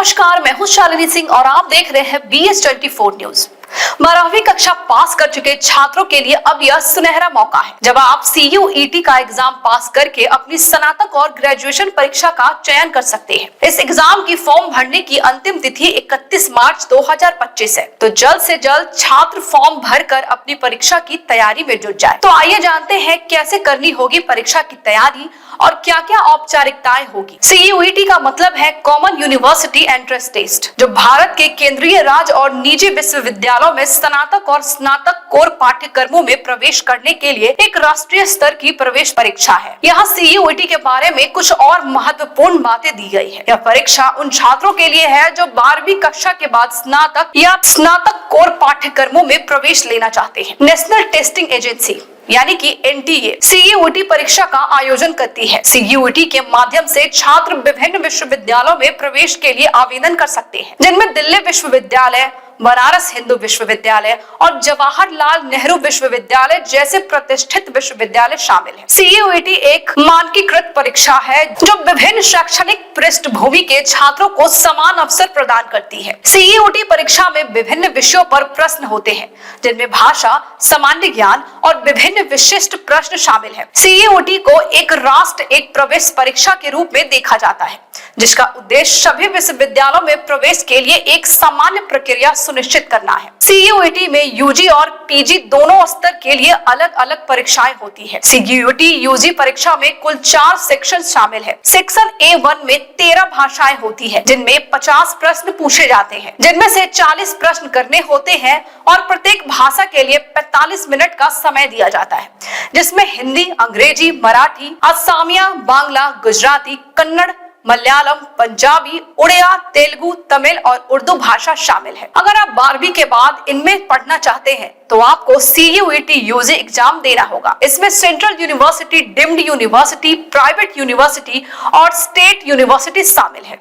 नमस्कार, मैं हूं शालिनी सिंह और आप देख रहे हैं BS24 न्यूज। 12वीं कक्षा पास कर चुके छात्रों के लिए अब यह सुनहरा मौका है जब आप CUET का एग्जाम पास करके अपनी स्नातक और ग्रेजुएशन परीक्षा का चयन कर सकते हैं। इस एग्जाम की फॉर्म भरने की अंतिम तिथि 31 मार्च 2025 है, तो जल्द से जल्द छात्र फॉर्म भरकर अपनी परीक्षा की तैयारी में जुट जाए। तो आइए जानते हैं कैसे करनी होगी परीक्षा की तैयारी और क्या क्या औपचारिकताएं होगी। CUET का मतलब है कॉमन यूनिवर्सिटी एंट्रेंस टेस्ट, जो भारत के केंद्रीय राज्य और निजी विश्वविद्यालयों में स्नातक और स्नातक कोर पाठ्यक्रमों में प्रवेश करने के लिए एक राष्ट्रीय स्तर की प्रवेश परीक्षा है। यहाँ CUET के बारे में कुछ और महत्वपूर्ण बातें दी गई है। यह परीक्षा उन छात्रों के लिए है जो 12वीं कक्षा के बाद स्नातक या स्नातक कोर पाठ्यक्रमों में प्रवेश लेना चाहते हैं। नेशनल टेस्टिंग एजेंसी यानी कि NTA CUET परीक्षा का आयोजन करती है। CUET के माध्यम से छात्र विभिन्न विश्वविद्यालयों में प्रवेश के लिए आवेदन कर सकते हैं, जिनमें दिल्ली विश्वविद्यालय, बनारस हिंदू विश्वविद्यालय और जवाहरलाल नेहरू विश्वविद्यालय जैसे प्रतिष्ठित विश्वविद्यालय शामिल हैं। CUET एक मानकीकृत परीक्षा है जो विभिन्न शैक्षणिक पृष्ठभूमि के छात्रों को समान अवसर प्रदान करती है। CUET परीक्षा में विभिन्न विषयों पर प्रश्न होते हैं, जिनमें भाषा, सामान्य ज्ञान और विभिन्न विशिष्ट प्रश्न शामिल हैं। CUET को एक राष्ट्र एक प्रवेश परीक्षा के रूप में देखा जाता है, जिसका उद्देश्य सभी विश्वविद्यालयों में प्रवेश के लिए एक सामान्य प्रक्रिया सुनिश्चित करना है। CUET में UG और PG दोनों स्तर के लिए अलग अलग परीक्षाएं होती है। CUET UG परीक्षा में कुल 4 सेक्शन शामिल है। सेक्शन A1 में 13 भाषाएं होती है, जिनमें 50 प्रश्न पूछे जाते हैं, जिनमें से 40 प्रश्न करने होते हैं और प्रत्येक भाषा के लिए 45 मिनट का समय दिया जाता है, जिसमें हिंदी, अंग्रेजी, मराठी, असमिया, बांग्ला, गुजराती, कन्नड़, मलयालम, पंजाबी, उड़िया, तेलुगु, तमिल और उर्दू भाषा शामिल है। अगर आप 12वीं के बाद इनमें पढ़ना चाहते हैं तो आपको CUET UG एग्जाम देना होगा। इसमें central university, deemed university, private university और स्टेट यूनिवर्सिटी शामिल है।